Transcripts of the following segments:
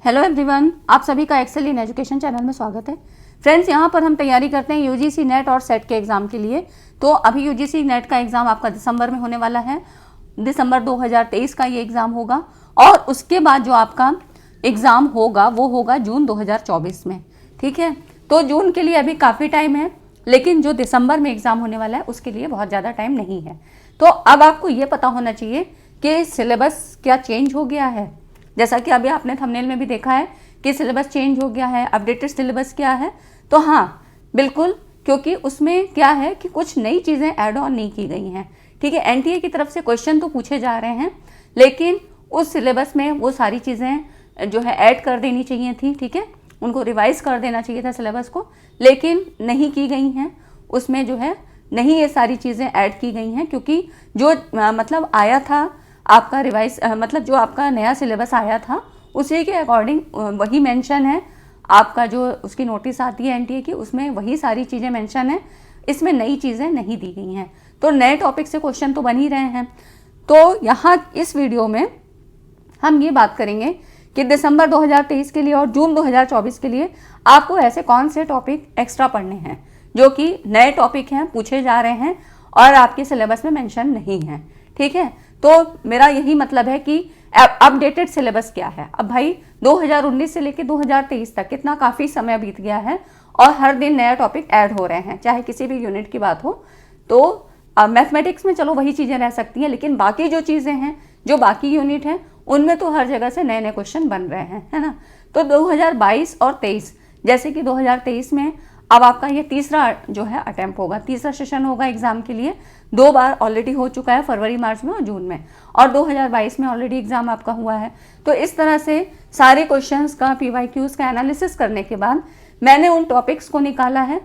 Hello everyone, आप सभी का एक्सेल इन एजुकेशन चैनल में स्वागत है। फ्रेंड्स, यहाँ पर हम तैयारी करते हैं यूजीसी नेट और सेट के एग्ज़ाम के लिए। तो अभी यूजीसी नेट का एग्ज़ाम आपका दिसंबर में होने वाला है। दिसंबर 2023 का ये एग्ज़ाम होगा और उसके बाद जो आपका एग्ज़ाम होगा वो होगा जून 2024 में। ठीक है, तो जून के लिए अभी काफ़ी टाइम है, लेकिन जो दिसंबर में एग्ज़ाम होने वाला है उसके लिए बहुत ज़्यादा टाइम नहीं है। तो अब आपको ये पता होना चाहिए कि सिलेबस क्या चेंज हो गया है। जैसा कि अभी आपने थंबनेल में भी देखा है कि सिलेबस चेंज हो गया है, अपडेटेड सिलेबस क्या है। तो हाँ, बिल्कुल, क्योंकि उसमें क्या है कि कुछ नई चीज़ें ऐड ऑन नहीं की गई हैं। ठीक है, एनटीए की तरफ से क्वेश्चन तो पूछे जा रहे हैं, लेकिन उस सिलेबस में वो सारी चीज़ें जो है ऐड कर देनी चाहिए थी। ठीक है, उनको रिवाइज कर देना चाहिए था सिलेबस को, लेकिन नहीं की गई हैं। उसमें जो है नहीं ये सारी चीज़ें ऐड की गई हैं, क्योंकि जो मतलब आया था आपका रिवाइज मतलब जो आपका नया सिलेबस आया था उसी के अकॉर्डिंग वही मेंशन है। आपका जो उसकी नोटिस आती है एनटीए की, उसमें वही सारी चीज़ें मेंशन है, इसमें नई चीज़ें नहीं दी गई हैं। तो नए टॉपिक से क्वेश्चन तो बन ही रहे हैं। तो यहाँ इस वीडियो में हम ये बात करेंगे कि दिसंबर 2023 के लिए और जून 2024 के लिए आपको ऐसे कौन से टॉपिक एक्स्ट्रा पढ़ने हैं जो कि नए टॉपिक हैं, पूछे जा रहे हैं और आपके सिलेबस में मेंशन नहीं है। ठीक है, तो मेरा यही मतलब है कि अपडेटेड सिलेबस क्या है। अब भाई 2019 से लेकर 2023 तक कितना काफ़ी समय बीत गया है और हर दिन नया टॉपिक ऐड हो रहे हैं, चाहे किसी भी यूनिट की बात हो। तो मैथमेटिक्स में चलो वही चीज़ें रह सकती हैं, लेकिन बाकी जो चीज़ें हैं, जो बाकी यूनिट हैं, उनमें तो हर जगह से नए नए क्वेश्चन बन रहे हैं, है ना। तो 2022 और 23, जैसे कि 2023 में अब आपका ये तीसरा जो है अटेम्प्ट होगा, तीसरा सेशन होगा एग्जाम के लिए। 2 बार ऑलरेडी हो चुका है, फरवरी, मार्च में और जून में, और 2022 में ऑलरेडी एग्जाम आपका हुआ है। तो इस तरह से सारे क्वेश्चंस का पीवाईक्यूज का एनालिसिस करने के बाद मैंने उन टॉपिक्स को निकाला है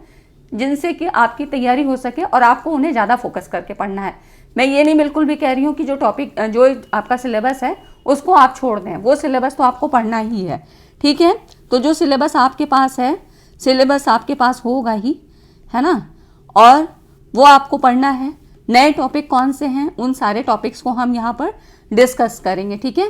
जिनसे कि आपकी तैयारी हो सके और आपको उन्हें ज़्यादा फोकस करके पढ़ना है। मैं ये नहीं बिल्कुल भी कह रही हूँ कि जो टॉपिक जो आपका सिलेबस है उसको आप छोड़ दें, वो सिलेबस तो आपको पढ़ना ही है। ठीक है, तो जो सिलेबस आपके पास है, सिलेबस आपके पास होगा ही, है ना, और वो आपको पढ़ना है। नए टॉपिक कौन से हैं, उन सारे टॉपिक्स को हम यहाँ पर डिस्कस करेंगे। ठीक है,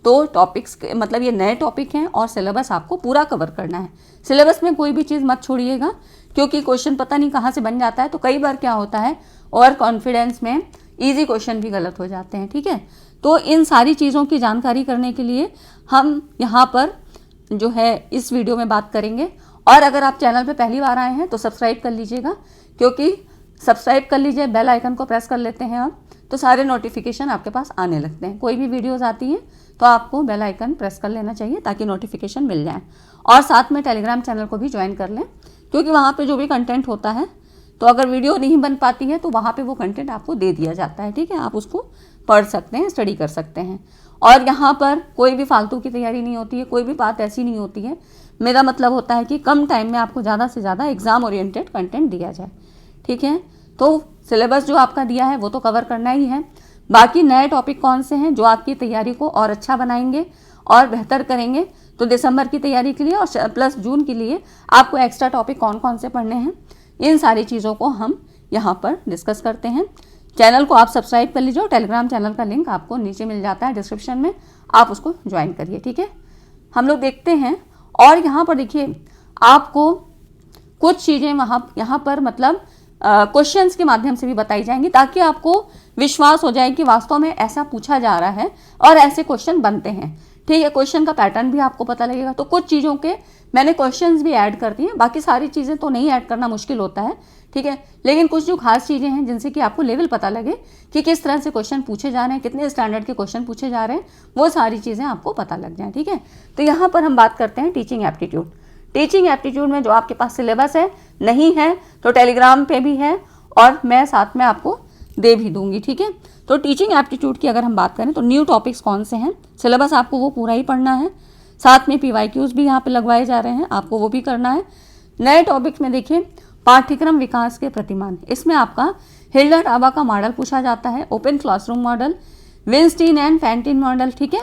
तो टॉपिक्स मतलब ये नए टॉपिक हैं और सिलेबस आपको पूरा कवर करना है। सिलेबस में कोई भी चीज़ मत छोड़िएगा, क्योंकि क्वेश्चन पता नहीं कहाँ से बन जाता है। तो कई बार क्या होता है, ओवर कॉन्फिडेंस में ईजी क्वेश्चन भी गलत हो जाते हैं। ठीक है, तो इन सारी चीज़ों की जानकारी करने के लिए हम यहाँ पर जो है इस वीडियो में बात करेंगे। और अगर आप चैनल पे पहली बार आए हैं तो सब्सक्राइब कर लीजिएगा, क्योंकि सब्सक्राइब कर लीजिए, बेल आइकन को प्रेस कर लेते हैं आप, तो सारे नोटिफिकेशन आपके पास आने लगते हैं। कोई भी वीडियोज़ आती हैं तो आपको बेल आइकन प्रेस कर लेना चाहिए ताकि नोटिफिकेशन मिल जाए। और साथ में टेलीग्राम चैनल को भी ज्वाइन कर लें, क्योंकि वहाँ पर जो भी कंटेंट होता है, तो अगर वीडियो नहीं बन पाती है तो वहाँ पर वो कंटेंट आपको दे दिया जाता है। ठीक है, आप उसको पढ़ सकते हैं, स्टडी कर सकते हैं। और यहाँ पर कोई भी फालतू की तैयारी नहीं होती है, कोई भी बात ऐसी नहीं होती है। मेरा मतलब होता है कि कम टाइम में आपको ज़्यादा से ज़्यादा एग्ज़ाम ओरिएंटेड कंटेंट दिया जाए। ठीक है, तो सिलेबस जो आपका दिया है वो तो कवर करना ही है। बाकी नए टॉपिक कौन से हैं जो आपकी तैयारी को और अच्छा बनाएंगे और बेहतर करेंगे, तो दिसंबर की तैयारी के लिए और प्लस जून के लिए आपको एक्स्ट्रा टॉपिक कौन कौन से पढ़ने हैं, इन सारी चीज़ों को हम यहाँ पर डिस्कस करते हैं। चैनल को आप सब्सक्राइब कर लीजिए और टेलीग्राम चैनल का लिंक आपको नीचे मिल जाता है डिस्क्रिप्शन में, आप उसको ज्वाइन करिए। ठीक है, हम लोग देखते हैं। और यहाँ पर देखिए, आपको कुछ चीज़ें यहाँ पर मतलब क्वेश्चंस के माध्यम से भी बताई जाएंगी, ताकि आपको विश्वास हो जाए कि वास्तव में ऐसा पूछा जा रहा है और ऐसे क्वेश्चन बनते हैं। ठीक है, क्वेश्चन का पैटर्न भी आपको पता लगेगा। तो कुछ चीज़ों के मैंने क्वेश्चंस भी ऐड कर दिए, बाकी सारी चीज़ें तो नहीं ऐड करना मुश्किल होता है। ठीक है, लेकिन कुछ जो खास चीज़ें हैं जिनसे कि आपको लेवल पता लगे कि किस तरह से क्वेश्चन पूछे जा रहे हैं, कितने स्टैंडर्ड के क्वेश्चन पूछे जा रहे हैं, वो सारी चीज़ें आपको पता लग जाएं। ठीक है, तो यहाँ पर हम बात करते हैं टीचिंग एप्टीट्यूड। टीचिंग एप्टीट्यूड में जो आपके पास सिलेबस है नहीं है तो टेलीग्राम पे भी है और मैं साथ में आपको दे भी दूंगी। ठीक है, तो टीचिंग एप्टीट्यूड की अगर हम बात करें तो न्यू टॉपिक्स कौन से हैं, सिलेबस आपको वो पूरा ही पढ़ना है। साथ में पीवाईक्यूज भी यहाँ पे लगवाए जा रहे हैं, आपको वो भी करना है। नए टॉपिक्स में देखिए, पाठ्यक्रम विकास के प्रतिमान, इसमें आपका हिल्डर-टाबा का मॉडल पूछा जाता है, open classroom model, Weinstein and Fantini model, ठीक है,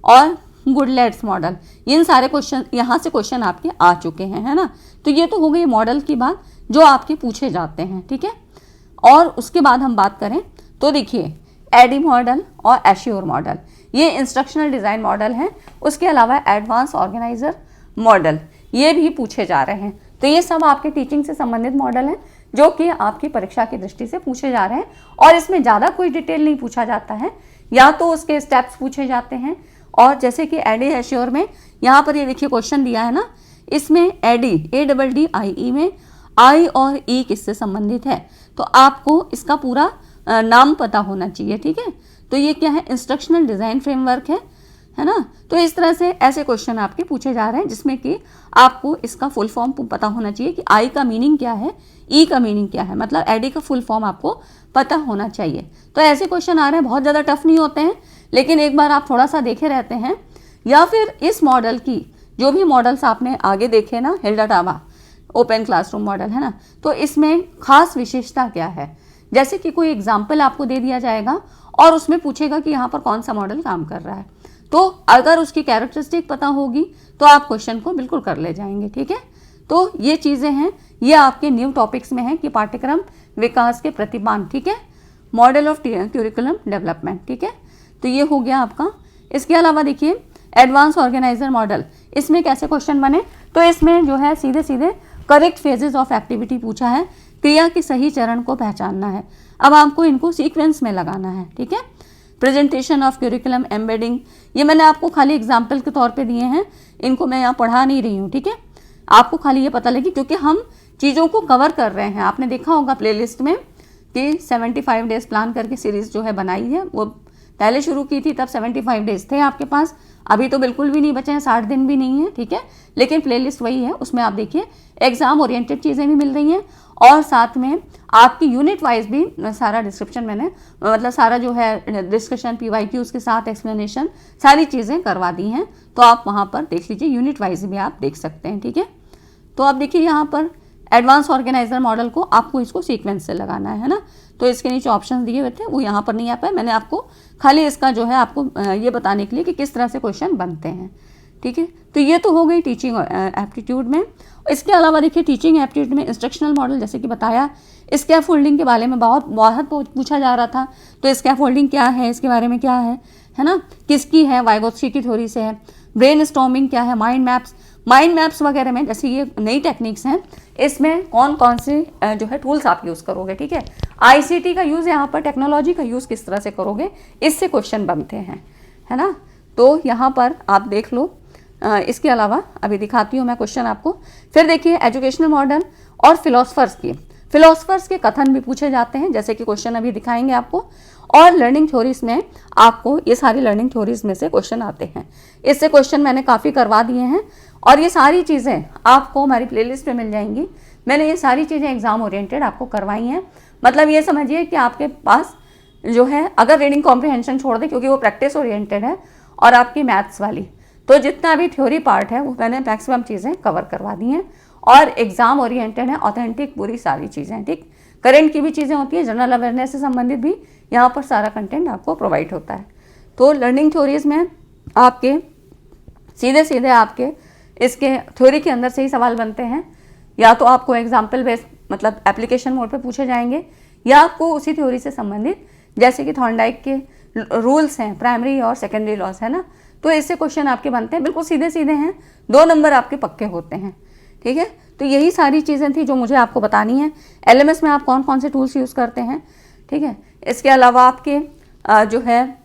और गुडलेट्स मॉडल। इन सारे क्वेश्चन यहाँ से क्वेश्चन आपके आ चुके हैं, है ना। तो ये तो हो गई मॉडल की बात जो आपके पूछे जाते हैं। ठीक है, और उसके बाद हम बात करें तो देखिए एडी मॉडल और एश्योर मॉडल, ये इंस्ट्रक्शनल डिज़ाइन मॉडल हैं। उसके अलावा एडवांस ऑर्गेनाइजर मॉडल, ये भी पूछे जा रहे हैं। तो ये सब आपके टीचिंग से संबंधित मॉडल हैं जो कि आपकी परीक्षा की दृष्टि से पूछे जा रहे हैं, और इसमें ज़्यादा कोई डिटेल नहीं पूछा जाता है, या तो उसके स्टेप्स पूछे जाते हैं। और जैसे कि एडी एश्योर में यहाँ पर ये देखिए क्वेश्चन दिया है ना, इसमें एडी ADDIE में आई और ई किससे संबंधित है, तो आपको इसका पूरा नाम पता होना चाहिए, ठीक है। तो ये क्या है, इंस्ट्रक्शनल डिज़ाइन फ्रेमवर्क है ना। तो इस तरह से ऐसे क्वेश्चन आपके पूछे जा रहे हैं जिसमें कि आपको इसका फुल फॉर्म पता होना चाहिए कि आई का मीनिंग क्या है, ई का मीनिंग क्या है, मतलब एडी का फुल फॉर्म आपको पता होना चाहिए। तो ऐसे क्वेश्चन आ रहे हैं, बहुत ज़्यादा टफ नहीं होते हैं, लेकिन एक बार आप थोड़ा सा देखे रहते हैं, या फिर इस मॉडल की जो भी मॉडल्स आपने आगे देखे ना, Hilda Taba open classroom model है ना, तो इसमें खास विशेषता क्या है, जैसे कि कोई एग्जाम्पल आपको दे दिया जाएगा और उसमें पूछेगा कि यहाँ पर कौन सा मॉडल काम कर रहा है, तो अगर उसकी कैरेक्टरिस्टिक पता होगी तो आप क्वेश्चन को बिल्कुल कर ले जाएंगे, ठीक है। तो ये चीज़ें हैं, ये आपके न्यू टॉपिक्स में हैं कि पाठ्यक्रम विकास के प्रतिमान, ठीक है, मॉडल ऑफ क्यूरिकुलम डेवलपमेंट, ठीक है। तो ये हो गया आपका। इसके अलावा देखिए एडवांस ऑर्गेनाइजर मॉडल, इसमें कैसे क्वेश्चन बने, तो इसमें जो है सीधे सीधे करेक्ट फेजेस ऑफ एक्टिविटी पूछा है, क्रिया के सही चरण को पहचानना है। अब आपको इनको सीक्वेंस में लगाना है, ठीक है। प्रेजेंटेशन ऑफ क्यूरिकुलम एम्बेडिंग, ये मैंने आपको खाली एग्जाम्पल के तौर पे दिए हैं, इनको मैं यहाँ पढ़ा नहीं रही हूँ, ठीक है। आपको खाली ये पता लगे क्योंकि हम चीज़ों को कवर कर रहे हैं। आपने देखा होगा प्लेलिस्ट में कि 75 डेज प्लान करके सीरीज़ जो है बनाई है, वो पहले शुरू की थी तब 75 डेज थे आपके पास, अभी तो बिल्कुल भी नहीं बचे हैं, 60 दिन भी नहीं है, ठीक है। लेकिन प्लेलिस्ट वही है, उसमें आप देखिए एग्जाम ओरिएंटेड चीज़ें भी मिल रही हैं, और साथ में आपकी यूनिट वाइज भी सारा डिस्क्रिप्शन मैंने, मतलब सारा जो है डिस्कशन PYQs के साथ एक्सप्लेनेशन सारी चीज़ें करवा दी हैं, तो आप वहाँ पर देख लीजिए, यूनिट वाइज भी आप देख सकते हैं, ठीक है। तो आप देखिए यहाँ पर एडवांस ऑर्गेनाइजर मॉडल को आपको इसको सीक्वेंस से लगाना है ना, तो इसके नीचे ऑप्शन दिए हुए थे, वो यहाँ पर नहीं आ पाए, मैंने आपको खाली इसका जो है आपको ये बताने के लिए कि किस तरह से क्वेश्चन बनते हैं, ठीक है। तो ये तो हो गई टीचिंग एप्टीट्यूड में। इसके अलावा देखिए टीचिंग एप्टीट्यूड में इंस्ट्रक्शनल मॉडल, जैसे कि बताया, स्कैफोल्डिंग के बारे में बहुत पूछा जा रहा था, तो स्कैफोल्डिंग क्या है, इसके बारे में क्या है ना, किसकी है, वाइगोत्स्की की थ्योरी से है। ब्रेनस्टॉर्मिंग क्या है, माइंड मैप्स वगैरह में, जैसे ये नई टेक्निक्स हैं, इसमें कौन कौन से जो है टूल्स आप यूज़ करोगे, ठीक है। ICT का यूज़, यहाँ पर टेक्नोलॉजी का यूज़ किस तरह से करोगे, इससे क्वेश्चन बनते हैं, है ना। तो यहाँ पर आप देख लो। इसके अलावा अभी दिखाती हूँ मैं क्वेश्चन आपको। फिर देखिए एजुकेशनल मॉडल और फिलोसफर्स के कथन भी पूछे जाते हैं, जैसे कि क्वेश्चन अभी दिखाएंगे आपको। और लर्निंग थ्योरीज में आपको ये सारी लर्निंग थ्योरीज में से क्वेश्चन आते हैं, इससे क्वेश्चन मैंने काफ़ी करवा दिए हैं, और ये सारी चीज़ें आपको हमारी प्लेलिस्ट में मिल जाएंगी। मैंने ये सारी चीज़ें एग्जाम ओरिएंटेड आपको करवाई हैं। मतलब ये समझिए कि आपके पास जो है, अगर रीडिंग कॉम्प्रिहेंशन छोड़ दे क्योंकि वो प्रैक्टिस ओरिएंटेड है, और आपकी मैथ्स वाली, तो जितना भी थ्योरी पार्ट है वो मैंने मैक्सिमम चीज़ें कवर करवा दी हैं, और एग्जाम ओरिएंटेड है, ऑथेंटिक पूरी सारी चीज़ें, ठीक। करंट की भी चीज़ें होती हैं, जनरल अवेयरनेस से संबंधित भी यहाँ पर सारा कंटेंट आपको प्रोवाइड होता है। तो लर्निंग थ्योरीज में आपके सीधे सीधे आपके इसके थ्योरी के अंदर से ही सवाल बनते हैं, या तो आपको एग्जाम्पल बेस्ड मतलब एप्लीकेशन मोड पे पूछे जाएंगे, या आपको उसी थ्योरी से संबंधित, जैसे कि थॉर्नडाइक के रूल्स हैं, प्राइमरी और सेकेंडरी लॉस है ना, तो इससे क्वेश्चन आपके बनते हैं, बिल्कुल सीधे सीधे हैं, 2 नंबर आपके पक्के होते हैं, ठीक है। तो यही सारी चीज़ें थी जो मुझे आपको बतानी है। LMS में आप कौन कौन से टूल्स यूज़ करते हैं, ठीक है। इसके अलावा आपके जो है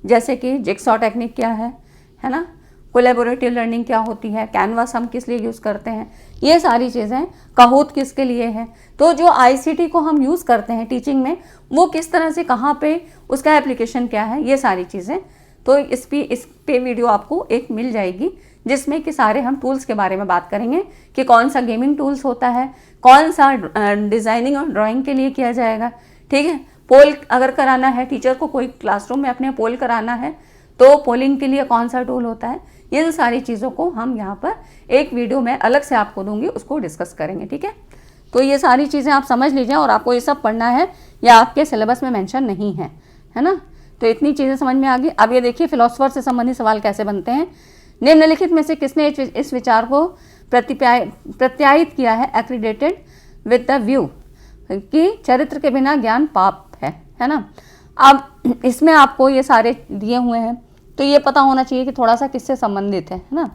जैसे कि जिक्सॉ टेक्निक क्या है ना, कोलैबोरेटिव लर्निंग क्या होती है, कैनवास हम किस लिए यूज़ करते हैं, ये सारी चीज़ें, काहोot किसके लिए है, तो जो ICT को हम यूज़ करते हैं टीचिंग में, वो किस तरह से, कहाँ पे उसका एप्लीकेशन क्या है, ये सारी चीज़ें। तो इस पे वीडियो आपको एक मिल जाएगी, जिसमें कि सारे हम टूल्स के बारे में बात करेंगे कि कौन सा गेमिंग टूल्स होता है, कौन सा डिज़ाइनिंग और ड्राइंग के लिए किया जाएगा, ठीक है। पोल अगर कराना है, टीचर को कोई क्लासरूम में अपने पोल कराना है, तो पोलिंग के लिए कौन सा टूल होता है, ये सारी चीज़ों को हम यहाँ पर एक वीडियो में अलग से आपको दूंगी, उसको डिस्कस करेंगे, ठीक है। तो ये सारी चीज़ें आप समझ लीजिए, और आपको ये सब पढ़ना है, या आपके सिलेबस में मेंशन नहीं है ना। तो इतनी चीज़ें समझ में आ गई। अब ये देखिए फिलोसफर से संबंधित सवाल कैसे बनते हैं। निम्नलिखित में से किसने इस विचार को प्रत्यायित किया है, एक्रीडेटेड विद द व्यू कि चरित्र के बिना ज्ञान पाप है ना। अब इसमें आपको ये सारे दिए हुए हैं, तो ये पता होना चाहिए कि थोड़ा सा किससे संबंधित है ना।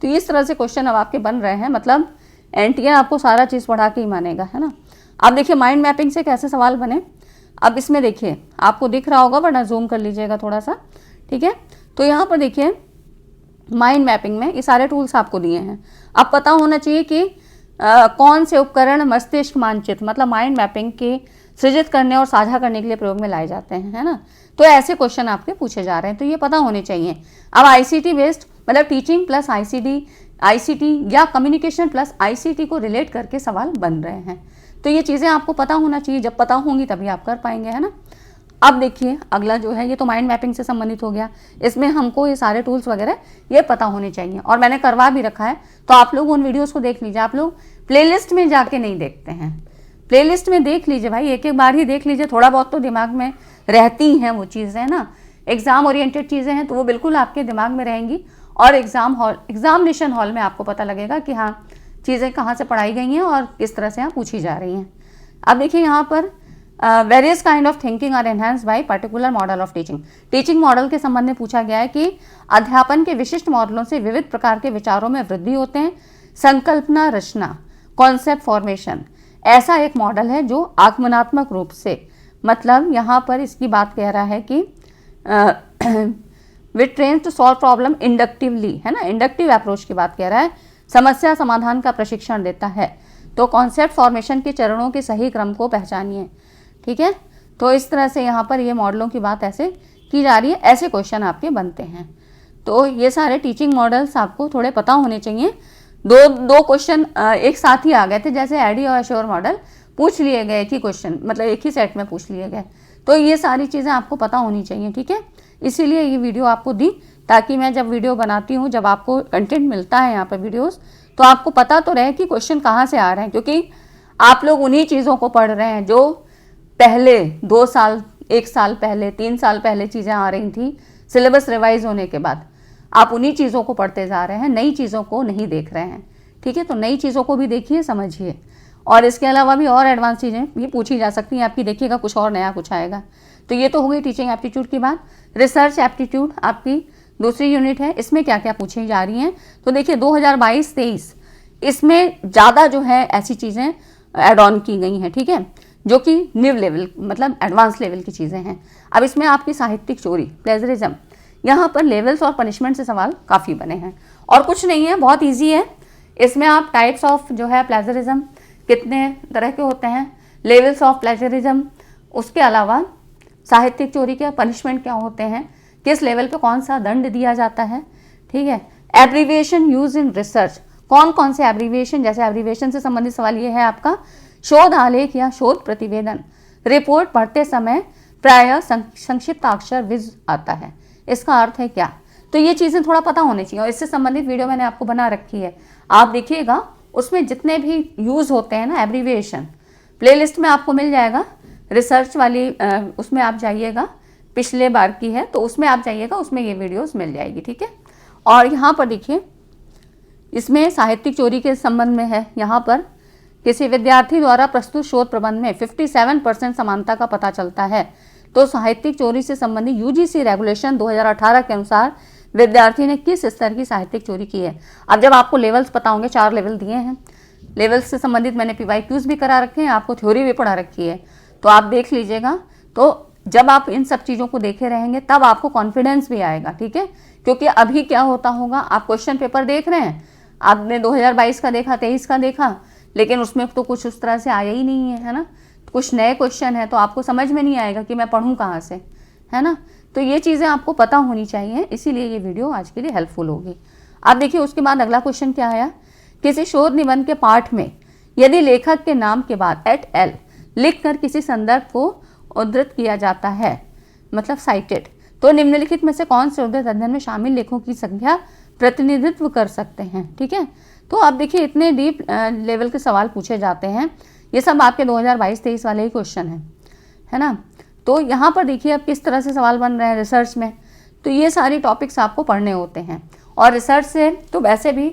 तो इस तरह से क्वेश्चन अब आपके बन रहे हैं, मतलब एनटीए आपको सारा चीज़ पढ़ा के ही मानेगा, है ना। अब देखिए माइंड मैपिंग से कैसे सवाल बने। अब इसमें देखिए आपको दिख रहा होगा, वरना जूम कर लीजिएगा थोड़ा सा, ठीक है। तो यहाँ पर देखिए माइंड मैपिंग में ये सारे टूल्स आपको दिए हैं। अब पता होना चाहिए कि कौन से उपकरण मस्तिष्क मानचित्र मतलब माइंड मैपिंग के सृजित करने और साझा करने के लिए प्रयोग में लाए जाते हैं, है ना। तो ऐसे क्वेश्चन आपके पूछे जा रहे हैं, तो ये पता होने चाहिए। अब आईसीटी बेस्ड मतलब टीचिंग प्लस आईसीटी या कम्युनिकेशन प्लस आईसीटी को रिलेट करके सवाल बन रहे हैं। तो ये चीज़ें आपको पता होना चाहिए, जब पता होंगी तभी आप कर पाएंगे, है ना। अब देखिए अगला जो है, ये तो माइंड मैपिंग से संबंधित हो गया। इसमें हमको ये सारे टूल्स वगैरह ये पता होने चाहिए, और मैंने करवा भी रखा है, तो आप लोग उन वीडियोस को देख लीजिए। आप लोग प्लेलिस्ट में जाके नहीं देखते हैं, प्लेलिस्ट में देख लीजिए भाई, एक एक बार ही देख लीजिए, थोड़ा बहुत तो दिमाग में रहती हैं वो चीज़ें, है ना। एग्जाम ओरिएंटेड चीज़ें हैं तो वो बिल्कुल आपके दिमाग में रहेंगी, और एग्जामिनेशन हॉल में आपको पता लगेगा कि हाँ चीज़ें कहाँ से पढ़ाई गई हैं और किस तरह से यहाँ पूछी जा रही हैं। अब देखिए यहाँ पर various kind of thinking are enhance by particular model of teaching. Teaching model के संबंध में पूछा गया है कि अध्यापन के विशिष्ट मॉडलों से विविध प्रकार के विचारों में वृद्धि होते हैं। संकल्पना रचना, कॉन्सेप्ट फॉर्मेशन ऐसा एक मॉडल है जो आगमनात्मक रूप से, मतलब यहाँ पर इसकी बात कह रहा है कि with train to solve problem inductively, है ना, इंडक्टिव अप्रोच की बात कह रहा है, समस्या समाधान का प्रशिक्षण देता है। तो कॉन्सेप्ट फॉर्मेशन के चरणों के सही क्रम को पहचानिए, ठीक है। तो इस तरह से यहाँ पर ये मॉडलों की बात ऐसे की जा रही है, ऐसे क्वेश्चन आपके बनते हैं। तो ये सारे टीचिंग मॉडल्स आपको थोड़े पता होने चाहिए। दो क्वेश्चन एक साथ ही आ गए थे, जैसे एडी और एश्योर मॉडल पूछ लिए गए, एक ही क्वेश्चन मतलब एक ही सेट में पूछ लिए गए। तो ये सारी चीज़ें आपको पता होनी चाहिए, ठीक है। इसीलिए ये वीडियो आपको दी, ताकि मैं जब वीडियो बनाती हूँ, जब आपको कंटेंट मिलता है यहाँ पर वीडियोस, तो आपको पता तो रहे कि क्वेश्चन कहाँ से आ रहे हैं, क्योंकि आप लोग उन्हीं चीज़ों को पढ़ रहे हैं जो पहले 2 साल 1 साल पहले 3 साल पहले चीज़ें आ रही थी सिलेबस रिवाइज होने के बाद। आप उन्हीं चीज़ों को पढ़ते जा रहे हैं, नई चीज़ों को नहीं देख रहे हैं, ठीक है। तो नई चीज़ों को भी देखिए, समझिए, और इसके अलावा भी और एडवांस चीज़ें भी पूछी जा सकती हैं आपकी, देखिएगा कुछ और नया कुछ आएगा। तो ये तो हो गई टीचिंग एप्टीट्यूड की बात। रिसर्च एप्टीट्यूड आपकी दूसरी यूनिट है, इसमें क्या क्या पूछी जा रही हैं। तो देखिए 2022-23 इसमें ज़्यादा जो है ऐसी चीज़ें एड ऑन की गई हैं, ठीक है, जो कि न्यू लेवल मतलब एडवांस लेवल की चीज़ें हैं। अब इसमें आपकी साहित्यिक चोरी, प्लेजरिज्म, यहाँ पर लेवल्स और पनिशमेंट से सवाल काफ़ी बने हैं, और कुछ नहीं है, बहुत ईजी है। इसमें आप टाइप्स ऑफ जो है प्लेजरिज्म कितने तरह के होते हैं, लेवल्स ऑफ प्लेजरिज्म, उसके अलावा साहित्यिक चोरी के पनिशमेंट क्या होते हैं, किस लेवल पे कौन सा दंड दिया जाता है, ठीक है। एब्रीविएशन यूज इन रिसर्च, कौन कौन से एब्रीविएशन, जैसे एब्रीविएशन से संबंधित सवाल ये है आपका शोध आलेख या शोध प्रतिवेदन। रिपोर्ट पढ़ते समय प्रायः संक्षिप्ताक्षर विज आता है, इसका अर्थ है क्या। तो ये चीज़ें थोड़ा पता होनी चाहिए, और इससे संबंधित वीडियो मैंने आपको बना रखी है, आप देखिएगा। उसमें जितने भी यूज़ होते हैं ना एब्रीविएशन, प्लेलिस्ट में आपको मिल जाएगा। रिसर्च वाली उसमें आप जाइएगा, पिछले बार की है तो उसमें आप जाइएगा, उसमें ये वीडियोस मिल जाएगी, ठीक है। और यहाँ पर देखिए इसमें साहित्यिक चोरी के संबंध में है, यहाँ पर किसी विद्यार्थी द्वारा प्रस्तुत शोध प्रबंध में 57% समानता का पता चलता है। तो साहित्यिक चोरी से संबंधित यूजीसी रेगुलेशन 2018 के अनुसार विद्यार्थी ने किस स्तर की साहित्यिक चोरी की है। अब जब आपको लेवल्स पता होंगे, 4 लेवल दिए हैं, लेवल्स से संबंधित मैंने PYQs भी करा रखे हैं, आपको थ्योरी भी पढ़ा रखी है, तो आप देख लीजिएगा। तो जब आप इन सब चीज़ों को देखे रहेंगे तब आपको कॉन्फिडेंस भी आएगा, ठीक है। क्योंकि अभी क्या होता होगा, आप क्वेश्चन पेपर देख रहे हैं, आपने 2022 का देखा, 23 का देखा, लेकिन उसमें तो कुछ उस तरह से आया ही नहीं है ना, कुछ नए क्वेश्चन है, तो आपको समझ में नहीं आएगा कि मैं पढ़ूं कहाँ से, है ना। तो ये चीज़ें आपको पता होनी चाहिए, इसीलिए ये वीडियो आज के लिए हेल्पफुल होगी। आप देखिए उसके बाद अगला क्वेश्चन क्या आया, किसी शोध निबंध के पाठ में यदि लेखक के नाम के बाद @L लिखकर किसी संदर्भ को उद्धृत किया जाता है, मतलब साइटेड, तो निम्नलिखित में से कौन से उद्धृत अध्ययन में शामिल लेखों की संख्या प्रतिनिधित्व कर सकते हैं, ठीक है। तो आप देखिए इतने डीप लेवल के सवाल पूछे जाते हैं, ये सब आपके 2022-23 वाले ही क्वेश्चन है ना। तो यहाँ पर देखिए अब किस तरह से सवाल बन रहे हैं रिसर्च में, तो ये सारी टॉपिक्स आपको पढ़ने होते हैं। और रिसर्च से तो वैसे भी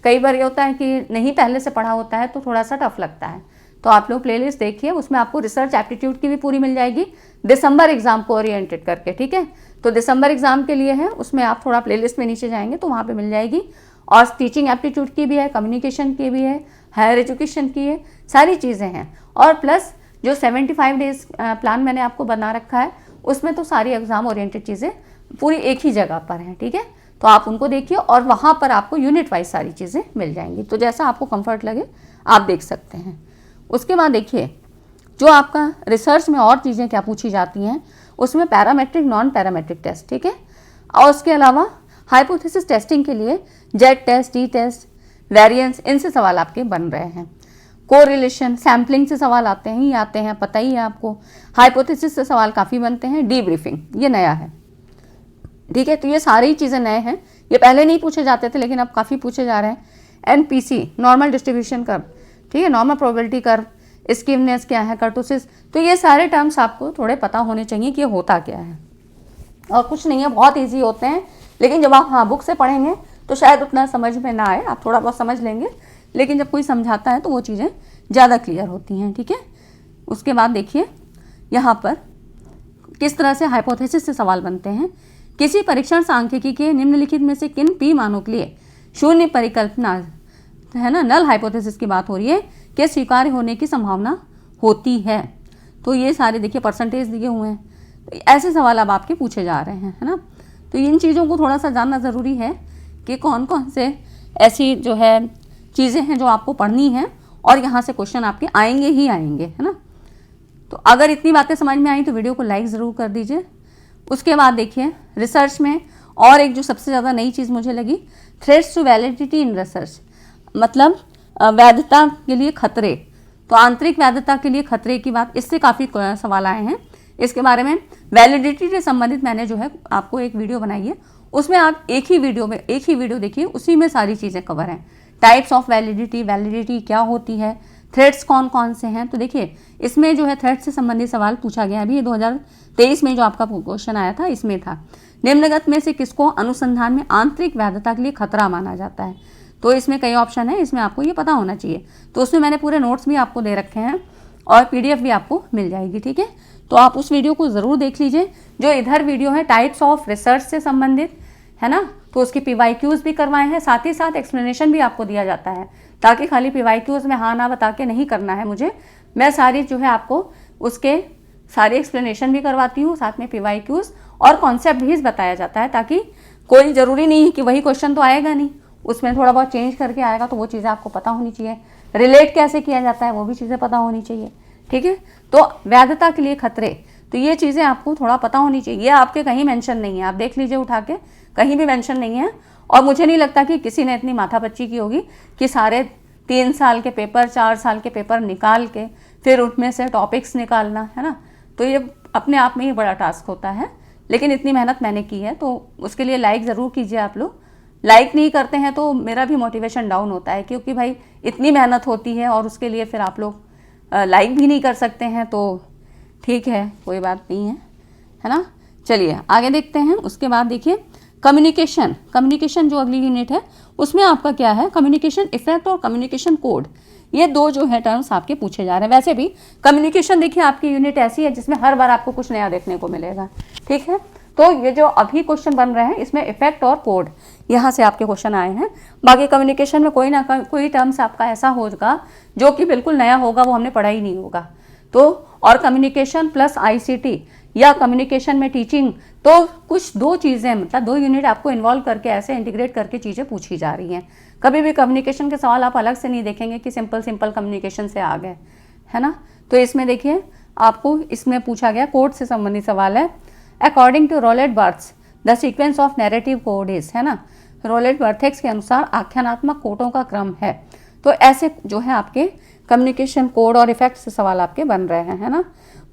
कई बार ये होता है कि नहीं पहले से पढ़ा होता है तो थोड़ा सा टफ लगता है, तो आप लोग प्लेलिस्ट देखिए, उसमें आपको रिसर्च एप्टीट्यूड की भी पूरी मिल जाएगी दिसंबर एग्जाम को ओरिएंटेड करके, ठीक है। तो दिसंबर एग्जाम के लिए है, उसमें आप थोड़ा प्लेलिस्ट में नीचे जाएंगे तो वहाँ पे मिल जाएगी। और टीचिंग एप्टीट्यूड की भी है, कम्युनिकेशन की भी है, हायर एजुकेशन की है, सारी चीज़ें हैं। और प्लस जो 75 डेज प्लान मैंने आपको बना रखा है उसमें तो सारी एग्जाम ओरिएंटेड चीज़ें पूरी एक ही जगह पर हैं, ठीक है। तो आप उनको देखिए और वहाँ पर आपको यूनिट वाइज सारी चीज़ें मिल जाएंगी, तो जैसा आपको कंफर्ट लगे आप देख सकते हैं। उसके बाद देखिए जो आपका रिसर्च में और चीज़ें क्या पूछी जाती हैं, उसमें पैरामेट्रिक नॉन पैरामेट्रिक टेस्ट, ठीक है। और उसके अलावा हाइपोथेसिस टेस्टिंग के लिए Z test, T test, variance, इनसे सवाल आपके बन रहे हैं। कोरिलेशन, सैम्पलिंग से सवाल आते हैं, पता ही है आपको। हाइपोथेसिस से सवाल काफ़ी बनते हैं। डीब्रीफिंग ये नया है, ठीक है। तो ये सारी चीज़ें नए हैं, ये पहले नहीं पूछे जाते थे लेकिन अब काफ़ी पूछे जा रहे हैं। एनपीसी नॉर्मल डिस्ट्रीब्यूशन कर्व, ठीक है, नॉर्मल प्रोबेबिलिटी कर्व, स्कीवनेस क्या है, कर्टोसिस, तो ये सारे टर्म्स आपको थोड़े पता होने चाहिए कि ये होता क्या है। और कुछ नहीं है, बहुत ईजी होते हैं, लेकिन जब आप बुक से पढ़ेंगे तो शायद उतना समझ में ना आए, आप थोड़ा बहुत समझ लेंगे, लेकिन जब कोई समझाता है तो वो चीज़ें ज़्यादा क्लियर होती हैं, ठीक है। उसके बाद देखिए यहाँ पर किस तरह से हाइपोथेसिस से सवाल बनते हैं। किसी परीक्षण सांख्यिकी के निम्नलिखित में से किन पी मानों के लिए शून्य परिकल्पना, है ना, नल हाइपोथेसिस की बात हो रही है, कि स्वीकार्य होने की संभावना होती है। तो ये सारे देखिए परसेंटेज दिए हुए हैं, तो ऐसे सवाल अब आपके पूछे जा रहे हैं, है ना। तो इन चीज़ों को थोड़ा सा जानना ज़रूरी है कि कौन कौन से ऐसी जो है चीज़ें हैं जो आपको पढ़नी हैं और यहाँ से क्वेश्चन आपके आएंगे ही आएंगे, है ना। तो अगर इतनी बातें समझ में आई तो वीडियो को लाइक ज़रूर कर दीजिए। उसके बाद देखिए रिसर्च में और एक जो सबसे ज़्यादा नई चीज़ मुझे लगी, threats to validity in research, मतलब वैधता के लिए खतरे। तो आंतरिक वैधता के लिए खतरे की बात, इससे काफ़ी सवाल आए हैं। इसके बारे में वैलिडिटी से संबंधित मैंने जो है आपको एक वीडियो बनाई है, उसमें आप एक ही वीडियो देखिए, उसी में सारी चीज़ें कवर हैं। टाइप्स ऑफ वैलिडिटी, वैलिडिटी क्या होती है, थ्रेट्स कौन कौन से हैं। तो देखिए इसमें जो है थ्रेट्स से संबंधित सवाल पूछा गया, अभी ये 2023 में जो आपका क्वेश्चन आया था इसमें था, निम्नलिखित में से किसको अनुसंधान में आंतरिक वैधता के लिए खतरा माना जाता है। तो इसमें कई ऑप्शन है, इसमें आपको ये पता होना चाहिए। तो उसमें मैंने पूरे नोट्स भी आपको दे रखे हैं और PDF भी आपको मिल जाएगी, ठीक है। तो आप उस वीडियो को ज़रूर देख लीजिए। जो इधर वीडियो है टाइप्स ऑफ रिसर्च से संबंधित, है ना, तो उसकी PYQs भी करवाए हैं, साथ ही साथ एक्सप्लेनेशन भी आपको दिया जाता है, ताकि खाली PYQs में हाँ ना बता के नहीं करना है मुझे। मैं सारी जो है आपको उसके सारे एक्सप्लेनेशन भी करवाती हूँ, साथ में PYQs और कॉन्सेप्ट भी बताया जाता है, ताकि कोई ज़रूरी नहीं है कि वही क्वेश्चन तो आएगा नहीं, उसमें थोड़ा बहुत चेंज करके आएगा, तो वो चीज़ें आपको पता होनी चाहिए। रिलेट कैसे किया जाता है वो भी चीज़ें पता होनी चाहिए, ठीक है। तो वैधता के लिए खतरे, तो ये चीज़ें आपको थोड़ा पता होनी चाहिए। ये आपके कहीं मेंशन नहीं है, आप देख लीजिए उठा के, कहीं भी मेंशन नहीं है। और मुझे नहीं लगता कि किसी ने इतनी माथापच्ची की होगी कि सारे 3 साल के पेपर, 4 साल के पेपर निकाल के फिर उनमें से टॉपिक्स निकालना, है ना। तो ये अपने आप में ही बड़ा टास्क होता है, लेकिन इतनी मेहनत मैंने की है, तो उसके लिए लाइक ज़रूर कीजिए। आप लोग लाइक नहीं करते हैं तो मेरा भी मोटिवेशन डाउन होता है, क्योंकि भाई इतनी मेहनत होती है और उसके लिए फिर आप लोग लाइक भी नहीं कर सकते हैं, तो ठीक है, कोई बात नहीं है ना। चलिए आगे देखते हैं। उसके बाद देखिए कम्युनिकेशन जो अगली यूनिट है उसमें आपका क्या है, कम्युनिकेशन इफेक्ट और कम्युनिकेशन कोड, ये दो जो है टर्म्स आपके पूछे जा रहे हैं। वैसे भी कम्युनिकेशन देखिए आपकी यूनिट ऐसी है जिसमें हर बार आपको कुछ नया देखने को मिलेगा, ठीक है। तो ये जो अभी क्वेश्चन बन रहे हैं इसमें इफेक्ट और कोड, यहाँ से आपके क्वेश्चन आए हैं। बाकी कम्युनिकेशन में कोई ना कोई टर्म्स आपका ऐसा होगा जो कि बिल्कुल नया होगा, वो हमने पढ़ा ही नहीं होगा। तो और कम्युनिकेशन प्लस ICT या कम्युनिकेशन में टीचिंग, तो कुछ दो चीज़ें, मतलब 2 यूनिट आपको इन्वॉल्व करके ऐसे इंटीग्रेट करके चीज़ें पूछी जा रही हैं। कभी भी कम्युनिकेशन के सवाल आप अलग से नहीं देखेंगे कि सिंपल कम्युनिकेशन से आ गए, है ना। तो इसमें देखिए आपको इसमें पूछा गया कोड से संबंधित सवाल है। According to Roland Barthes the sequence of narrative code is, है ना, रोलेट बर्थेक्स के अनुसार आख्यानात्मक कोडों का क्रम है। तो ऐसे जो है आपके कम्युनिकेशन कोड और इफेक्ट से सवाल आपके बन रहे हैं, है ना।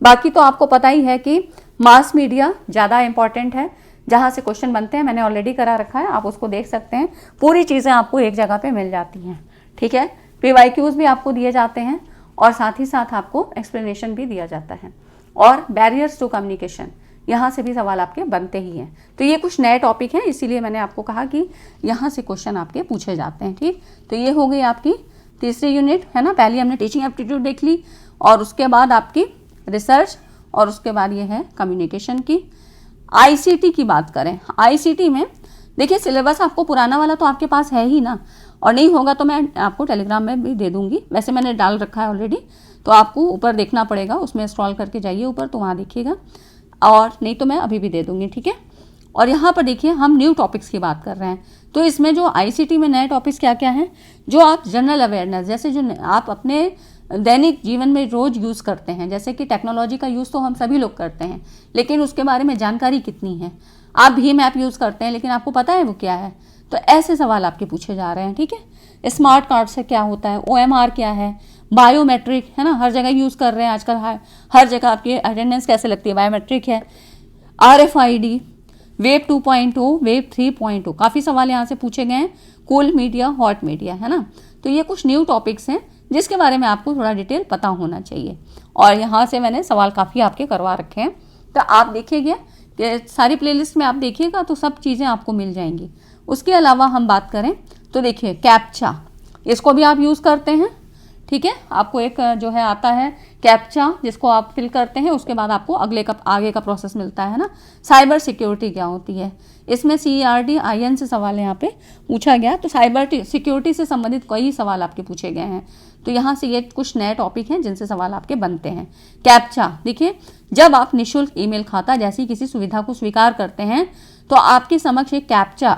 बाकी तो आपको पता ही है कि मास मीडिया ज़्यादा इंपॉर्टेंट है, जहाँ से क्वेश्चन बनते हैं, मैंने ऑलरेडी करा रखा है, आप उसको देख सकते हैं। पूरी चीज़ें आपको एक जगह पे मिल जाती हैं, ठीक है। PYQs भी आपको दिए जाते हैं और साथ ही साथ आपको एक्सप्लेनेशन भी दिया जाता है। और बैरियर्स टू कम्युनिकेशन, यहाँ से भी सवाल आपके बनते ही हैं। तो ये कुछ नए टॉपिक हैं, इसीलिए मैंने आपको कहा कि यहाँ से क्वेश्चन आपके पूछे जाते हैं, ठीक। तो ये हो गई आपकी तीसरी यूनिट है ना, पहले हमने टीचिंग एप्टीट्यूड देख ली और उसके बाद आपकी रिसर्च और उसके बाद ये है कम्युनिकेशन की। आईसीटी की बात करें, आईसीटी में देखिए सिलेबस आपको पुराना वाला तो आपके पास है ही ना, और नहीं होगा तो मैं आपको टेलीग्राम में भी दे दूंगी, वैसे मैंने डाल रखा है ऑलरेडी, तो आपको ऊपर देखना पड़ेगा, उसमें स्क्रॉल करके जाइए ऊपर तो वहाँ देखिएगा, और नहीं तो मैं अभी भी दे दूंगी, ठीक है। और यहाँ पर देखिए हम न्यू टॉपिक्स की बात कर रहे हैं, तो इसमें जो आईसीटी में नए टॉपिक्स क्या क्या हैं, जो आप जनरल अवेयरनेस जैसे जो आप अपने दैनिक जीवन में रोज यूज़ करते हैं, जैसे कि टेक्नोलॉजी का यूज़ तो हम सभी लोग करते हैं, लेकिन उसके बारे में जानकारी कितनी है। आप भीम ऐप यूज़ करते हैं लेकिन आपको पता है वो क्या है, तो ऐसे सवाल आपके पूछे जा रहे हैं, ठीक है। स्मार्ट कार्ड से क्या होता है, OMR क्या है, बायोमेट्रिक है ना, हर जगह यूज़ कर रहे हैं आजकल, हर जगह आपकी अटेंडेंस कैसे लगती है, बायोमेट्रिक है। RFID, वेब 2.0, वेब 3.0, काफ़ी सवाल यहाँ से पूछे गए हैं। कूल मीडिया, हॉट मीडिया, है ना, तो ये कुछ न्यू टॉपिक्स हैं जिसके बारे में आपको थोड़ा डिटेल पता होना चाहिए, और यहाँ से मैंने सवाल काफ़ी आपके करवा रखे हैं, तो आप देखिएगा कि सारी प्लेलिस्ट में आप देखिएगा तो सब चीज़ें आपको मिल जाएंगी। उसके अलावा हम बात करें तो देखिए कैप्चा, इसको भी आप यूज़ करते हैं, ठीक है। आपको एक जो है आता है कैप्चा, जिसको आप फिल करते हैं, उसके बाद आपको आगे का प्रोसेस मिलता है ना। साइबर सिक्योरिटी क्या होती है, इसमें CERD-IN से सवाल यहाँ पे पूछा गया, तो साइबर सिक्योरिटी से संबंधित कई सवाल आपके पूछे गए हैं, तो यहाँ से ये कुछ नए टॉपिक हैं जिनसे सवाल आपके बनते हैं। कैप्चा देखिए, जब आप निःशुल्क ईमेल खाता जैसी किसी सुविधा को स्वीकार करते हैं तो आपके समक्ष एक कैप्चा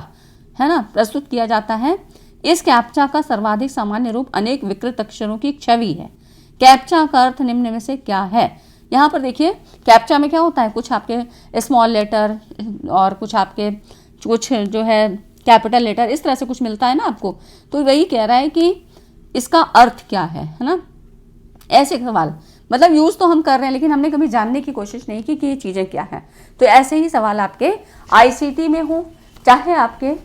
है ना प्रस्तुत किया जाता है। इस कैप्चा का सर्वाधिक सामान्य रूप अनेक विकृत अक्षरों की छवि है। कैप्चा का अर्थ निम्न में से क्या है। यहाँ पर देखिए कैप्चा में क्या होता है, कुछ आपके स्मॉल लेटर और कुछ आपके कुछ जो है कैपिटल लेटर, इस तरह से कुछ मिलता है ना आपको, तो वही कह रहा है कि इसका अर्थ क्या है ना। ऐसे सवाल मतलब यूज़ तो हम कर रहे हैं लेकिन हमने कभी जानने की कोशिश नहीं की कि ये चीज़ें क्या हैं, तो ऐसे ही सवाल आपके आईसीटी में हो, चाहे आपके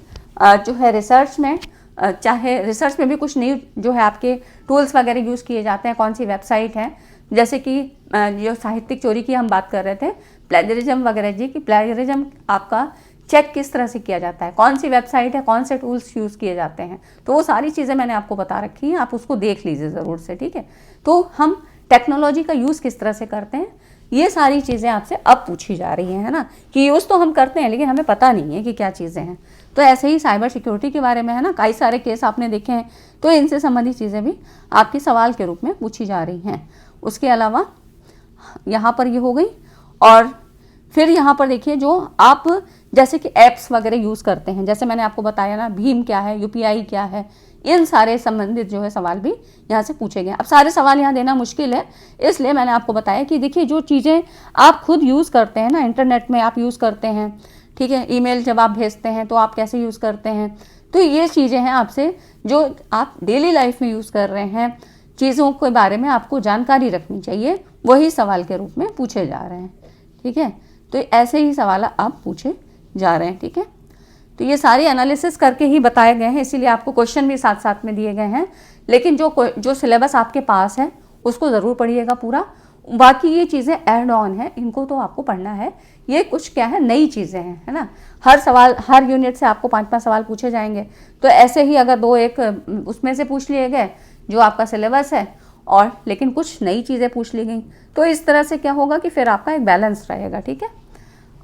जो है रिसर्च में, चाहे रिसर्च में भी कुछ नई जो है आपके टूल्स वगैरह यूज़ किए जाते हैं, कौन सी वेबसाइट है, जैसे कि जो साहित्यिक चोरी की हम बात कर रहे थे, प्लेजरिज्म वगैरह जी, कि प्लेजरिज्म आपका चेक किस तरह से किया जाता है, कौन सी वेबसाइट है, कौन से टूल्स यूज़ किए जाते हैं, तो वो सारी चीज़ें मैंने आपको बता रखी हैं, आप उसको देख लीजिए ज़रूर से, ठीक है। तो हम टेक्नोलॉजी का यूज़ किस तरह से करते हैं, ये सारी चीज़ें आपसे अब पूछी जा रही हैं, है ना, कि यूज़ तो हम करते हैं लेकिन हमें पता नहीं है कि क्या चीज़ें हैं। तो ऐसे ही साइबर सिक्योरिटी के बारे में है ना, कई सारे केस आपने देखे हैं, तो इनसे संबंधित चीज़ें भी आपकी सवाल के रूप में पूछी जा रही हैं। उसके अलावा यहाँ पर ये हो गई, और फिर यहाँ पर देखिए जो आप जैसे कि ऐप्स वगैरह यूज़ करते हैं, जैसे मैंने आपको बताया ना, भीम क्या है, UPI क्या है, इन सारे संबंधित जो है सवाल भी यहाँ से पूछे गए। अब सारे सवाल यहाँ देना मुश्किल है, इसलिए मैंने आपको बताया कि देखिए जो चीज़ें आप खुद यूज़ करते हैं ना, इंटरनेट में आप यूज़ करते हैं, ठीक है, ईमेल जब आप भेजते हैं तो आप कैसे यूज़ करते हैं, तो ये चीज़ें हैं आपसे जो आप डेली लाइफ में यूज़ कर रहे हैं, चीज़ों के बारे में आपको जानकारी रखनी चाहिए, वही सवाल के रूप में पूछे जा रहे हैं, ठीक है। तो ऐसे ही सवाल आप पूछे जा रहे हैं, ठीक है। तो ये सारे एनालिसिस करके ही बताए गए हैं, इसीलिए आपको क्वेश्चन भी साथ साथ में दिए गए हैं, लेकिन जो सिलेबस आपके पास है उसको ज़रूर पढ़िएगा पूरा, बाकी ये चीज़ें ऐड ऑन है, इनको तो आपको पढ़ना है, ये कुछ क्या है नई चीज़ें हैं, है ना। हर सवाल हर यूनिट से आपको 5-5 सवाल पूछे जाएंगे, तो ऐसे ही अगर 2-1 उसमें से पूछ लिए गए जो आपका सिलेबस है, और लेकिन कुछ नई चीज़ें पूछ ली गई, तो इस तरह से क्या होगा कि फिर आपका एक बैलेंस रहेगा, ठीक है।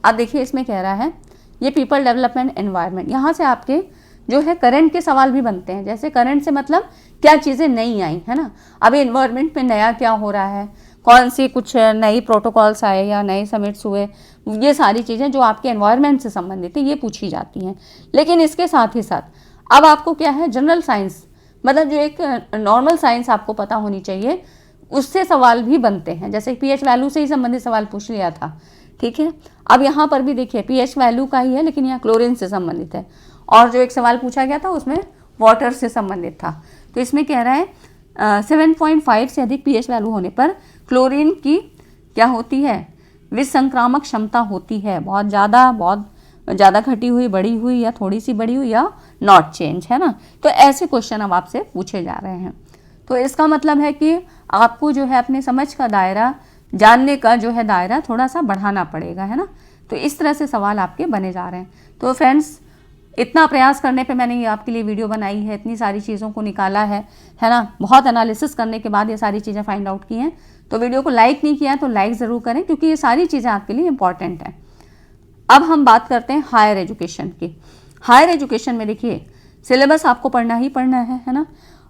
अब देखिए इसमें कह रहा है ये पीपल डेवलपमेंट एनवायरनमेंट, यहाँ से आपके जो है करंट के सवाल भी बनते हैं, जैसे करंट से मतलब क्या चीज़ें नई आई, है ना, अभी एनवायरनमेंट में नया क्या हो रहा है, कौन सी कुछ नई प्रोटोकॉल्स आए या नए समिट्स हुए, ये सारी चीज़ें जो आपके एनवायरनमेंट से संबंधित है ये पूछी जाती हैं। लेकिन इसके साथ ही साथ अब आपको क्या है जनरल साइंस, मतलब जो एक नॉर्मल साइंस आपको पता होनी चाहिए, उससे सवाल भी बनते हैं, जैसे pH वैल्यू से ही संबंधित सवाल पूछ लिया था, ठीक है। अब यहाँ पर भी देखिए pH वैल्यू का ही है, लेकिन यहाँ क्लोरीन से संबंधित है, और जो एक सवाल पूछा गया था उसमें वाटर से संबंधित था। तो इसमें कह रहा है 7.5 से अधिक pH वैल्यू होने पर क्लोरीन की क्या होती है, विसंक्रामक क्षमता होती है, बहुत ज़्यादा घटी हुई, बढ़ी हुई, या थोड़ी सी बढ़ी हुई, या नॉट चेंज, है ना। तो ऐसे क्वेश्चन अब आपसे पूछे जा रहे हैं, तो इसका मतलब है कि आपको जो है अपने समझ का दायरा, जानने का जो है दायरा थोड़ा सा बढ़ाना पड़ेगा, है ना। तो इस तरह से सवाल आपके बने जा रहे हैं। तो फ्रेंड्स इतना प्रयास करने पे मैंने ये आपके लिए वीडियो बनाई है, इतनी सारी चीज़ों को निकाला है ना, बहुत एनालिसिस करने के बाद ये सारी चीज़ें फाइंड आउट की हैं। तो वीडियो को लाइक नहीं किया तो लाइक ज़रूर करें, क्योंकि ये सारी चीज़ें आपके लिए इंपॉर्टेंट हैं। अब हम बात करते हैं हायर एजुकेशन की। हायर एजुकेशन में देखिए सिलेबस आपको पढ़ना ही पढ़ना है ना।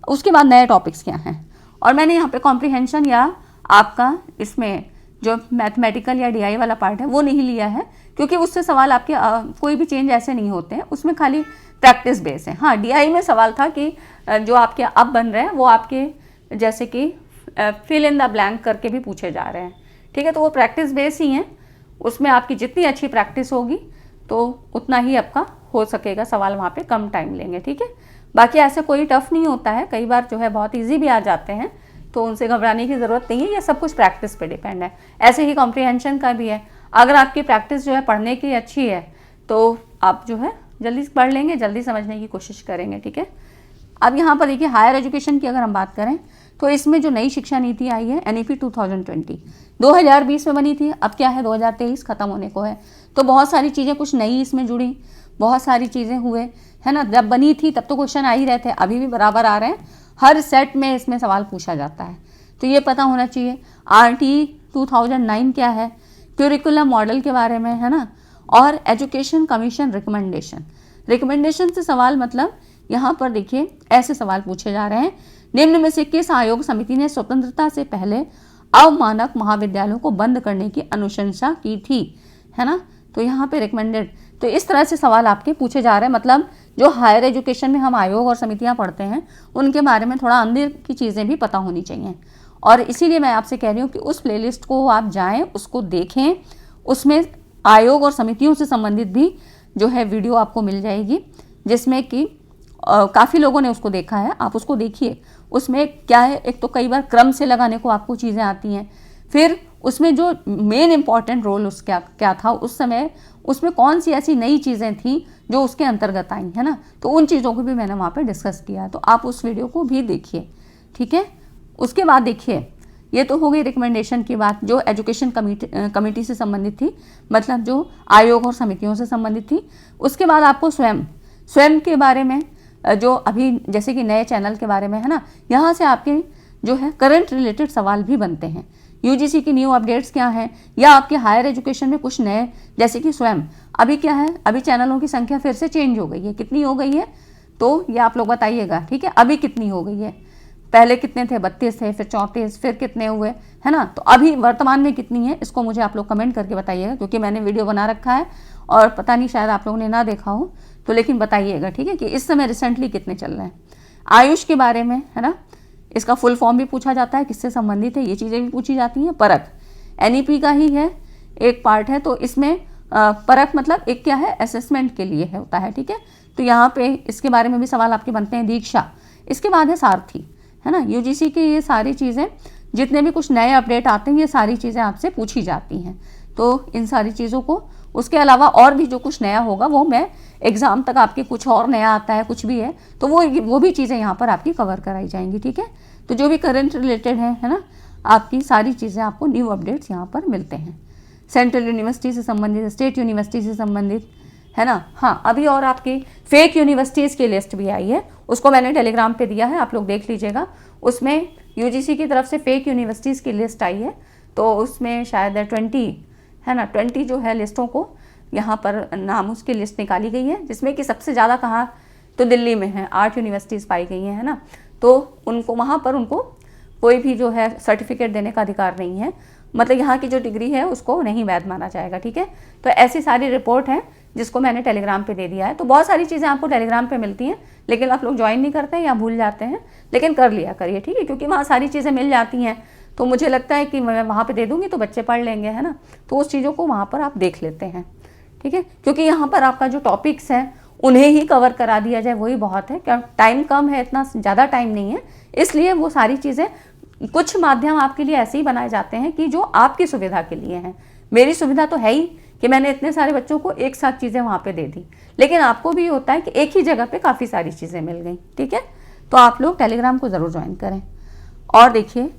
उसके बाद नए टॉपिक्स क्या हैं, और मैंने यहाँ पे कॉम्प्रिहेंशन या आपका इसमें जो मैथमेटिकल या डीआई वाला पार्ट है वो नहीं लिया है, क्योंकि उससे सवाल आपके कोई भी चेंज ऐसे नहीं होते हैं, उसमें खाली प्रैक्टिस बेस है। हाँ, डीआई में सवाल था कि जो आपके अब बन रहे हैं वो आपके जैसे कि फिल इन द ब्लैंक करके भी पूछे जा रहे हैं, ठीक है। तो वो प्रैक्टिस बेस ही हैं, उसमें आपकी जितनी अच्छी प्रैक्टिस होगी तो उतना ही आपका हो सकेगा सवाल, वहाँ पे कम टाइम लेंगे, ठीक है। बाकी ऐसे कोई टफ नहीं होता है, कई बार जो है बहुत इजी भी आ जाते हैं, तो उनसे घबराने की ज़रूरत नहीं है। ये सब कुछ प्रैक्टिस पे डिपेंड है। ऐसे ही कॉम्प्रिहेंशन का भी है, अगर आपकी प्रैक्टिस जो है पढ़ने की अच्छी है तो आप जो है जल्दी पढ़ लेंगे, जल्दी समझने की कोशिश करेंगे, ठीक है। अब यहाँ पर देखिए हायर एजुकेशन की अगर हम बात करें तो इसमें जो नई शिक्षा नीति आई है NEP 2020 2020 में बनी थी, अब क्या है 2023 खत्म होने को है, तो बहुत सारी चीज़ें कुछ नई इसमें जुड़ी, बहुत सारी चीज़ें हुए, है ना। जब बनी थी तब तो क्वेश्चन आ ही रहे थे, अभी भी बराबर आ रहे हैं, हर सेट में इसमें सवाल पूछा जाता है, तो ये पता होना चाहिए। RT 2009 क्या है, क्यूरिकुलम मॉडल के बारे में, है ना। और एजुकेशन कमीशन रिकमेंडेशन से सवाल, मतलब यहाँ पर देखिए ऐसे सवाल पूछे जा रहे हैं, निम्न में से किस आयोग समिति ने स्वतंत्रता से पहले अवमानक महाविद्यालयों को बंद करने की अनुशंसा की थी, है ना। तो यहाँ पे रिकमेंडेड, तो इस तरह से सवाल आपके पूछे जा रहे हैं, मतलब जो हायर एजुकेशन में हम आयोग और समितियाँ पढ़ते हैं उनके बारे में थोड़ा अंदर की चीज़ें भी पता होनी चाहिए। और इसीलिए मैं आपसे कह रही हूँ कि उस प्लेलिस्ट को आप जाएं, उसको देखें, उसमें आयोग और समितियों से संबंधित भी जो है वीडियो आपको मिल जाएगी, जिसमें कि काफ़ी लोगों ने उसको देखा है, आप उसको देखिए। उसमें क्या है, एक तो कई बार क्रम से लगाने को आपको चीज़ें आती हैं, फिर उसमें जो मेन इम्पॉर्टेंट रोल उसका क्या था उस समय, उसमें कौन सी ऐसी नई चीज़ें थी जो उसके अंतर्गत आई, है ना। तो उन चीज़ों को भी मैंने वहाँ पे डिस्कस किया है, तो आप उस वीडियो को भी देखिए, ठीक है। उसके बाद देखिए, ये तो हो गई रिकमेंडेशन की बात जो एजुकेशन कमेटी से संबंधित थी, मतलब जो आयोग और समितियों से संबंधित थी। उसके बाद आपको स्वयं के बारे में, जो अभी जैसे कि नए चैनल के बारे में, है ना, यहाँ से आपके जो है करंट रिलेटेड सवाल भी बनते हैं। यूजीसी की न्यू अपडेट्स क्या हैं, या आपके हायर एजुकेशन में कुछ नए, जैसे कि स्वयं अभी क्या है, अभी चैनलों की संख्या फिर से चेंज हो गई है, कितनी हो गई है तो ये आप लोग बताइएगा, ठीक है। अभी कितनी हो गई है, पहले कितने थे, 32 थे, फिर 34, फिर कितने हुए, है ना। तो अभी वर्तमान में कितनी है, इसको मुझे आप लोग कमेंट करके बताइएगा, क्योंकि मैंने वीडियो बना रखा है और पता नहीं शायद आप लोगों ने ना देखा हो, तो लेकिन बताइएगा, ठीक है, कि इस समय रिसेंटली कितने चल रहे हैं। आयुष के बारे में, है ना, इसका फुल फॉर्म भी पूछा जाता है, किससे संबंधित है, ये चीज़ें भी पूछी जाती हैं। परख NEP का ही है, एक पार्ट है, तो इसमें परख मतलब एक क्या है, असेसमेंट के लिए है होता है, ठीक है। तो यहाँ पे इसके बारे में भी सवाल आपके बनते हैं। दीक्षा, इसके बाद है सारथी, है ना। यूजीसी की ये सारी चीज़ें, जितने भी कुछ नए अपडेट आते हैं, ये सारी चीज़ें आपसे पूछी जाती हैं। तो इन सारी चीज़ों को, उसके अलावा और भी जो कुछ नया होगा वो मैं एग्ज़ाम तक, आपके कुछ और नया आता है, कुछ भी है तो वो भी चीज़ें यहाँ पर आपकी कवर कराई जाएंगी, ठीक है। तो जो भी करंट रिलेटेड है ना, आपकी सारी चीज़ें आपको न्यू अपडेट्स यहाँ पर मिलते हैं। सेंट्रल यूनिवर्सिटी से संबंधित, स्टेट यूनिवर्सिटी से संबंधित, है ना। हाँ, अभी और आपकी फेक यूनिवर्सिटीज़ की लिस्ट भी आई है, उसको मैंने टेलीग्राम पे दिया है, आप लोग देख लीजिएगा। उसमें यूजीसी की तरफ से फेक यूनिवर्सिटीज़ की लिस्ट आई है, तो उसमें शायद 20, है ना, 20 जो है लिस्टों को यहाँ पर नाम उसकी लिस्ट निकाली गई है, जिसमें कि सबसे ज़्यादा कहाँ तो दिल्ली में है, 8 यूनिवर्सिटीज़ पाई गई हैं, है ना। तो उनको वहाँ पर उनको कोई भी जो है सर्टिफिकेट देने का अधिकार नहीं है, मतलब यहाँ की जो डिग्री है उसको नहीं वैध माना जाएगा, ठीक है। तो ऐसी सारी रिपोर्ट है जिसको मैंने टेलीग्राम पे दे दिया है। तो बहुत सारी चीज़ें आपको टेलीग्राम पे मिलती हैं, लेकिन आप लोग ज्वाइन नहीं करते हैं या भूल जाते हैं, लेकिन कर लिया करिए, ठीक है, क्योंकि वहाँ सारी चीज़ें मिल जाती हैं। तो मुझे लगता है कि मैं वहाँ पे दे दूँगी तो बच्चे पढ़ लेंगे, है ना। तो उस चीज़ों को वहाँ पर आप देख लेते हैं, ठीक है, क्योंकि यहाँ पर आपका जो टॉपिक्स हैं उन्हें ही कवर करा दिया जाए वही बहुत है, क्या टाइम कम है, इतना ज़्यादा टाइम नहीं है, इसलिए वो सारी चीज़ें, कुछ माध्यम आपके लिए ऐसे ही बनाए जाते हैं कि जो आपकी सुविधा के लिए हैं। मेरी सुविधा तो है ही कि मैंने इतने सारे बच्चों को एक साथ चीज़ें वहाँ पे दे दी, लेकिन आपको भी होता है कि एक ही जगह पे काफ़ी सारी चीज़ें मिल गई, ठीक है। तो आप लोग टेलीग्राम को ज़रूर ज्वाइन करें। और देखिए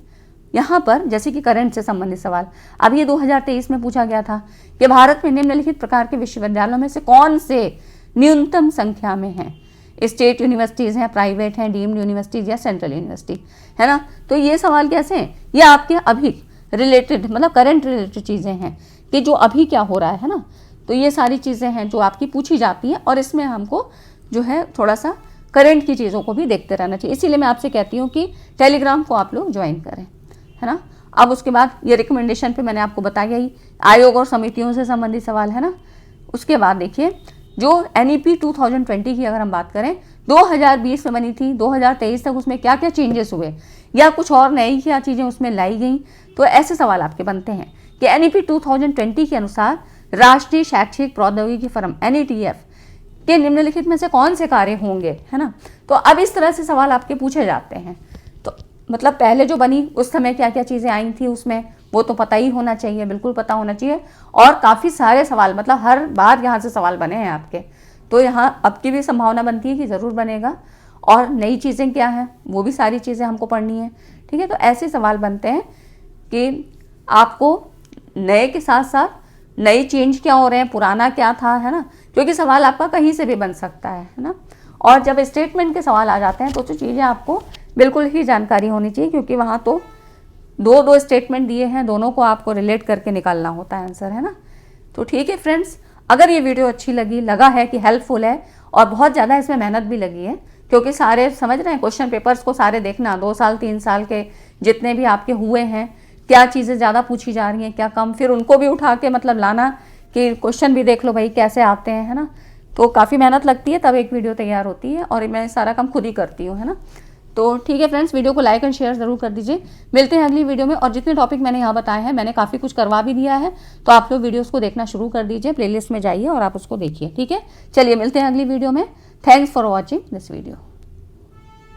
यहाँ पर जैसे कि करंट से संबंधित सवाल, अब ये 2023 में पूछा गया था कि भारत में निम्नलिखित प्रकार के विश्वविद्यालयों में से कौन से न्यूनतम संख्या में हैं। स्टेट यूनिवर्सिटीज़ हैं, प्राइवेट हैं, डीम्ड यूनिवर्सिटीज़ या सेंट्रल यूनिवर्सिटी, है ना। तो ये सवाल कैसे हैं, ये आपके अभी रिलेटेड मतलब करंट रिलेटेड चीज़ें हैं कि जो अभी क्या हो रहा है ना। तो ये सारी चीज़ें हैं जो आपकी पूछी जाती हैं और इसमें हमको जो है थोड़ा सा करंट की चीज़ों को भी देखते रहना चाहिए। इसीलिए मैं आपसे कहती हूँ कि टेलीग्राम को आप लोग ज्वाइन करें, है ना। अब उसके बाद ये रिकमेंडेशन पे मैंने आपको बताया ही, आयोग और समितियों से संबंधित सवाल, है ना। उसके बाद देखिए जो NEP 2020 की अगर हम बात करें 2020 में बनी थी, 2023 तक उसमें क्या क्या चेंजेस हुए या कुछ और नई क्या चीज़ें उसमें लाई गई, तो ऐसे सवाल आपके बनते हैं कि NEP 2020 के अनुसार राष्ट्रीय शैक्षिक प्रौद्योगिकी फर्म NETF के निम्नलिखित में से कौन से कार्य होंगे, है ना। तो अब इस तरह से सवाल आपके पूछे जाते हैं। तो मतलब पहले जो बनी उस समय क्या क्या चीज़ें आई थी उसमें, वो तो पता ही होना चाहिए, बिल्कुल पता होना चाहिए। और काफ़ी सारे सवाल मतलब हर बार यहाँ से सवाल बने हैं आपके, तो यहाँ अब की भी संभावना बनती है कि ज़रूर बनेगा। और नई चीज़ें क्या हैं वो भी सारी चीज़ें हमको पढ़नी है, ठीक है। तो ऐसे सवाल बनते हैं कि आपको नए के साथ साथ नई चेंज क्या हो रहे हैं, पुराना क्या था, है ना, क्योंकि सवाल आपका कहीं से भी बन सकता है ना। और जब स्टेटमेंट के सवाल आ जाते हैं तो चीज़ें आपको बिल्कुल ही जानकारी होनी चाहिए, क्योंकि वहाँ तो दो स्टेटमेंट दिए हैं, दोनों को आपको रिलेट करके निकालना होता है आंसर, है ना। तो ठीक है फ्रेंड्स, अगर ये वीडियो अच्छी लगा है कि हेल्पफुल है और बहुत ज़्यादा इसमें मेहनत भी लगी है, क्योंकि सारे समझ रहे हैं क्वेश्चन पेपर्स को सारे देखना, 2 साल 3 साल के जितने भी आपके हुए हैं, क्या चीज़ें ज़्यादा पूछी जा रही हैं क्या कम, फिर उनको भी उठा के मतलब लाना कि क्वेश्चन भी देख लो भाई कैसे आते हैं, है ना। तो काफ़ी मेहनत लगती है तब एक वीडियो तैयार होती है और मैं सारा काम खुद ही करती हूँ, है ना। तो ठीक है फ्रेंड्स, वीडियो को लाइक एंड शेयर ज़रूर कर दीजिए। मिलते हैं अगली वीडियो में। और जितने टॉपिक मैंने यहाँ बताए हैं मैंने काफ़ी कुछ करवा भी दिया है, तो आप लोग वीडियोस को देखना शुरू कर दीजिए, प्लेलिस्ट में जाइए और आप उसको देखिए, ठीक है। चलिए मिलते हैं अगली वीडियो में। Thanks for watching this video.